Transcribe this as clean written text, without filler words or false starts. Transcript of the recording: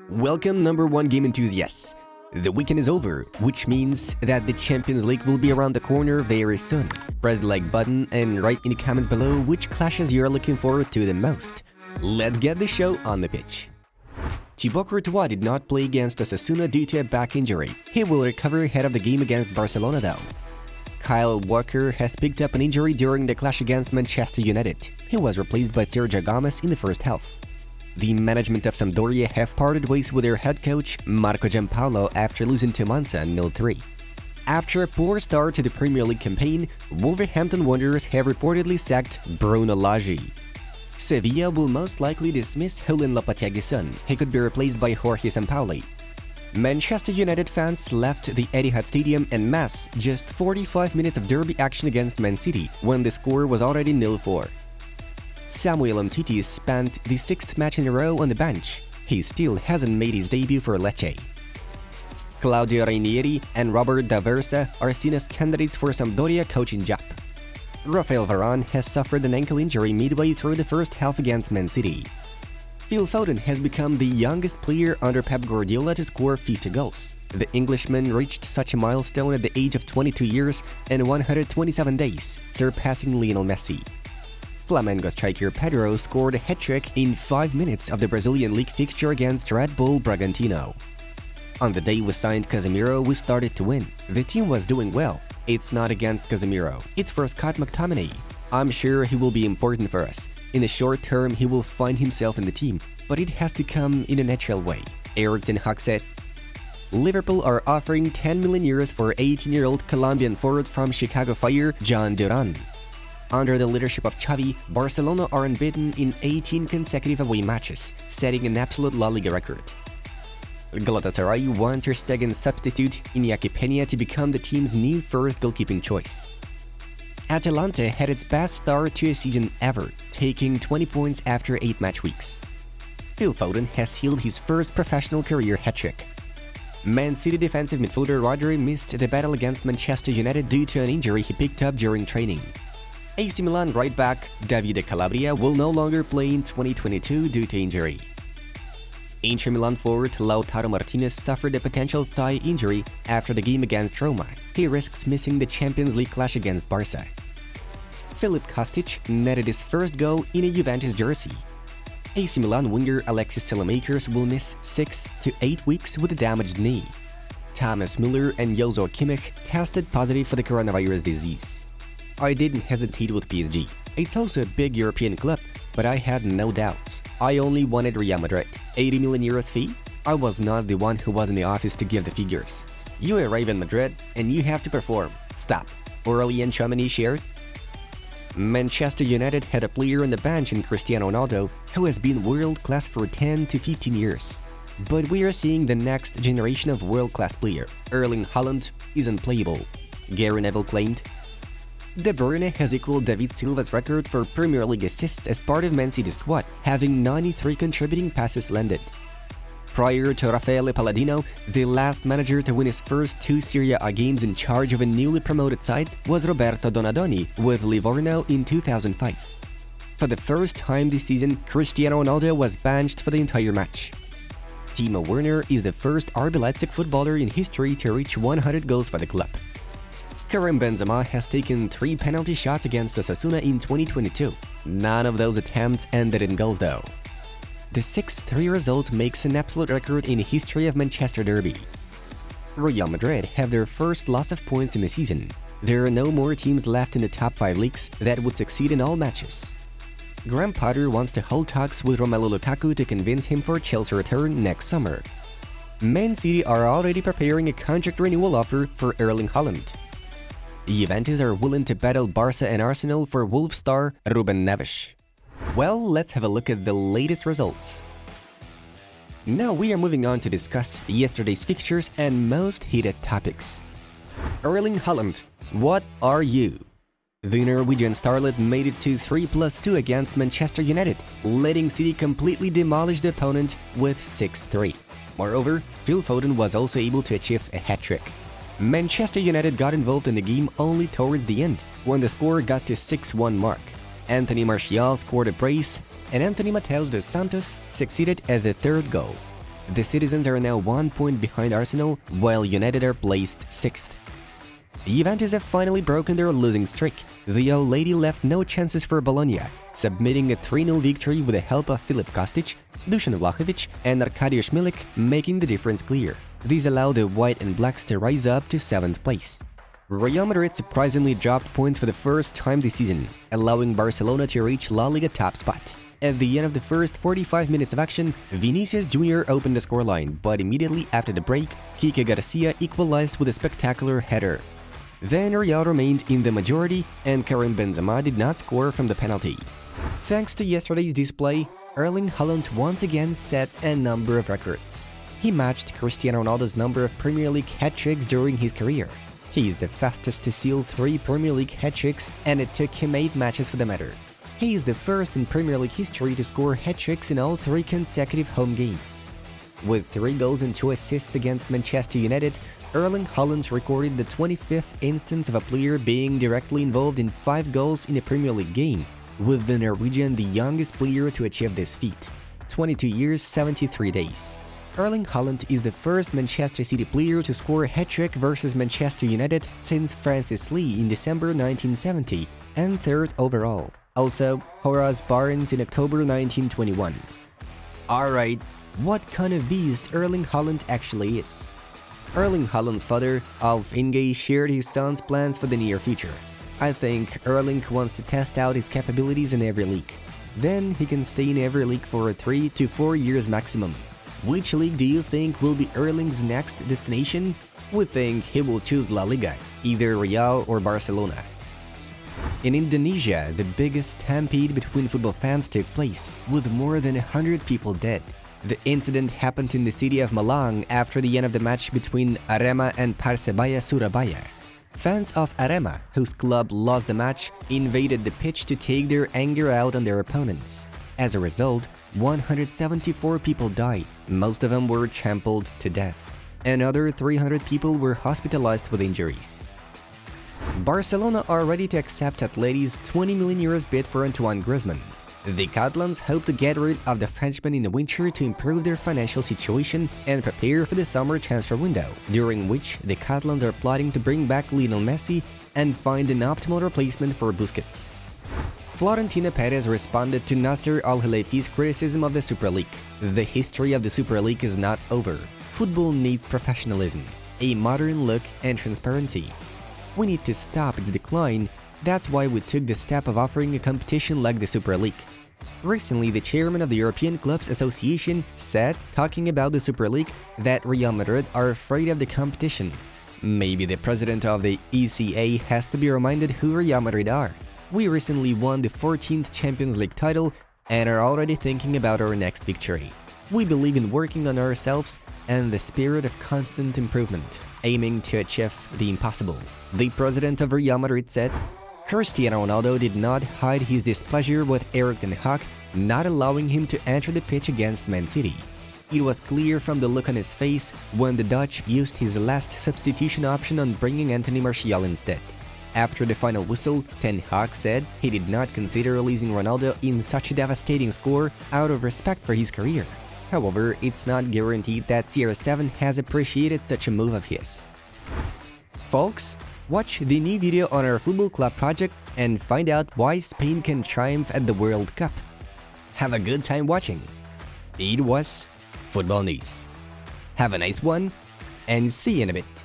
Welcome number one game enthusiasts. The weekend is over, which means that the Champions League will be around the corner very soon. Press the like button and write in the comments below which clashes you are looking forward to the most. Let's get the show on the pitch. Thibaut Courtois did not play against Osasuna due to a back injury. He will recover ahead of the game against Barcelona though. Kyle Walker has picked up an injury during the clash against Manchester United. He was replaced by Sergio Gomez in the first half. The management of Sampdoria have parted ways with their head coach Marco Giampaolo after losing to Monza 0-3. After a poor start to the Premier League campaign, Wolverhampton Wanderers have reportedly sacked Bruno Lage. Sevilla will most likely dismiss Julen Lopetegui. He could be replaced by Jorge Sampaoli. Manchester United fans left the Etihad Stadium en masse just 45 minutes of derby action against Man City when the score was already 0-4. Samuel Umtiti spent the sixth match in a row on the bench. He still hasn't made his debut for Lecce. Claudio Ranieri and Robert D'Aversa are seen as candidates for Sampdoria coaching job. Rafael Varane has suffered an ankle injury midway through the first half against Man City. Phil Foden has become the youngest player under Pep Guardiola to score 50 goals. The Englishman reached such a milestone at the age of 22 years and 127 days, surpassing Lionel Messi. Flamengo striker Pedro scored a hat-trick in 5 minutes of the Brazilian league fixture against Red Bull Bragantino. On the day we signed Casemiro, we started to win. The team was doing well. It's not against Casemiro, it's for Scott McTominay. I'm sure he will be important for us. In the short term, he will find himself in the team, but it has to come in a natural way. Erik ten Hag said. Liverpool are offering 10 million euros for 18-year-old Colombian forward from Chicago Fire, John Duran. Under the leadership of Xavi, Barcelona are unbeaten in 18 consecutive away matches, setting an absolute La Liga record. Galatasaray want Ter Stegen's substitute Iñaki Peña to become the team's new first goalkeeping choice. Atalanta had its best start to a season ever, taking 20 points after 8 match weeks. Phil Foden has sealed his first professional career hat-trick. Man City defensive midfielder Rodri missed the battle against Manchester United due to an injury he picked up during training. AC Milan right back Davide Calabria will no longer play in 2022 due to injury. Inter Milan forward Lautaro Martinez suffered a potential thigh injury after the game against Roma. He risks missing the Champions League clash against Barca. Filip Kostic netted his first goal in a Juventus jersey. AC Milan winger Alexis Saelemaekers will miss 6 to 8 weeks with a damaged knee. Thomas Müller and Joshua Kimmich tested positive for the coronavirus disease. I didn't hesitate with PSG. It's also a big European club, but I had no doubts. I only wanted Real Madrid. 80 million euros fee? I was not the one who was in the office to give the figures. You arrive in Madrid and you have to perform. Stop. Aurelien Tchouameni shared. Manchester United had a player on the bench in Cristiano Ronaldo who has been world-class for 10 to 15 years. But we are seeing the next generation of world-class player. Erling Haaland is unplayable, Gary Neville claimed. De Bruyne has equaled David Silva's record for Premier League assists as part of Man City's squad, having 93 contributing passes landed. Prior to Raffaele Palladino, the last manager to win his first 2 Serie A games in charge of a newly promoted side was Roberto Donadoni with Livorno in 2005. For the first time this season, Cristiano Ronaldo was benched for the entire match. Timo Werner is the first RB Leipzig footballer in history to reach 100 goals for the club. Karim Benzema has taken 3 penalty shots against Osasuna in 2022. None of those attempts ended in goals though. The 6-3 result makes an absolute record in the history of Manchester derby. Real Madrid have their first loss of points in the season. There are no more teams left in the top 5 leagues that would succeed in all matches. Graham Potter wants to hold talks with Romelu Lukaku to convince him for Chelsea return next summer. Man City are already preparing a contract renewal offer for Erling Haaland. Juventus are willing to battle Barca and Arsenal for Wolves star Ruben Neves. Well, let's have a look at the latest results. Now we are moving on to discuss yesterday's fixtures and most heated topics. Erling Haaland, what are you? The Norwegian starlet made it to 3+2 against Manchester United, letting City completely demolish the opponent with 6-3. Moreover, Phil Foden was also able to achieve a hat-trick. Manchester United got involved in the game only towards the end, when the score got to 6-1 mark. Anthony Martial scored a brace, and Anthony Mateus dos Santos succeeded at the third goal. The citizens are now 1 point behind Arsenal, while United are placed 6th. Juventus have finally broken their losing streak. The old lady left no chances for Bologna, submitting a 3-0 victory with the help of Filip Kostic, Dusan Vlahovic and Arkadiusz Milik, making the difference clear. These allow the white and blacks to rise up to 7th place. Real Madrid surprisingly dropped points for the first time this season, allowing Barcelona to reach La Liga top spot. At the end of the first 45 minutes of action, Vinicius Jr. opened the scoreline, but immediately after the break, Kike Garcia equalized with a spectacular header. Then Real remained in the majority, and Karim Benzema did not score from the penalty. Thanks to yesterday's display, Erling Haaland once again set a number of records. He matched Cristiano Ronaldo's number of Premier League hat-tricks during his career. He is the fastest to seal 3 Premier League hat-tricks, and it took him 8 matches for the matter. He is the first in Premier League history to score hat-tricks in all 3 consecutive home games. With 3 goals and 2 assists against Manchester United, Erling Haaland recorded the 25th instance of a player being directly involved in 5 goals in a Premier League game, with the Norwegian the youngest player to achieve this feat. 22 years, 73 days. Erling Haaland is the first Manchester City player to score a hat-trick versus Manchester United since Francis Lee in December 1970, and 3rd overall. Also, Horace Barnes in October 1921. Alright, what kind of beast Erling Haaland actually is? Erling Haaland's father, Alf Inge, shared his son's plans for the near future. I think Erling wants to test out his capabilities in every league. Then he can stay in every league for 3 to 4 years maximum. Which league do you think will be Erling's next destination? We think he will choose La Liga, either Real or Barcelona. In Indonesia, the biggest stampede between football fans took place, with more than 100 people dead. The incident happened in the city of Malang after the end of the match between Arema and Persebaya Surabaya. Fans of Arema, whose club lost the match, invaded the pitch to take their anger out on their opponents. As a result, 174 people died, most of them were trampled to death. Another 300 people were hospitalized with injuries. Barcelona are ready to accept Atleti's €20 million bid for Antoine Griezmann. The Catalans hope to get rid of the Frenchman in the winter to improve their financial situation and prepare for the summer transfer window, during which the Catalans are plotting to bring back Lionel Messi and find an optimal replacement for Busquets. Florentino Perez responded to Nasser Al-Khelaifi's criticism of the Super League. The history of the Super League is not over. Football needs professionalism, a modern look and transparency. We need to stop its decline. That's why we took the step of offering a competition like the Super League. Recently, the chairman of the European Clubs Association said, talking about the Super League, that Real Madrid are afraid of the competition. Maybe the president of the ECA has to be reminded who Real Madrid are. We recently won the 14th Champions League title and are already thinking about our next victory. We believe in working on ourselves and the spirit of constant improvement, aiming to achieve the impossible. The president of Real Madrid said, Cristiano Ronaldo did not hide his displeasure with Erik ten Hag not allowing him to enter the pitch against Man City. It was clear from the look on his face when the Dutch used his last substitution option on bringing Anthony Martial instead. After the final whistle, Ten Hag said he did not consider releasing Ronaldo in such a devastating score out of respect for his career. However, it's not guaranteed that CR7 has appreciated such a move of his. Folks, watch the new video on our football club project and find out why Spain can triumph at the World Cup. Have a good time watching. It was Football News. Have a nice one, and see you in a bit.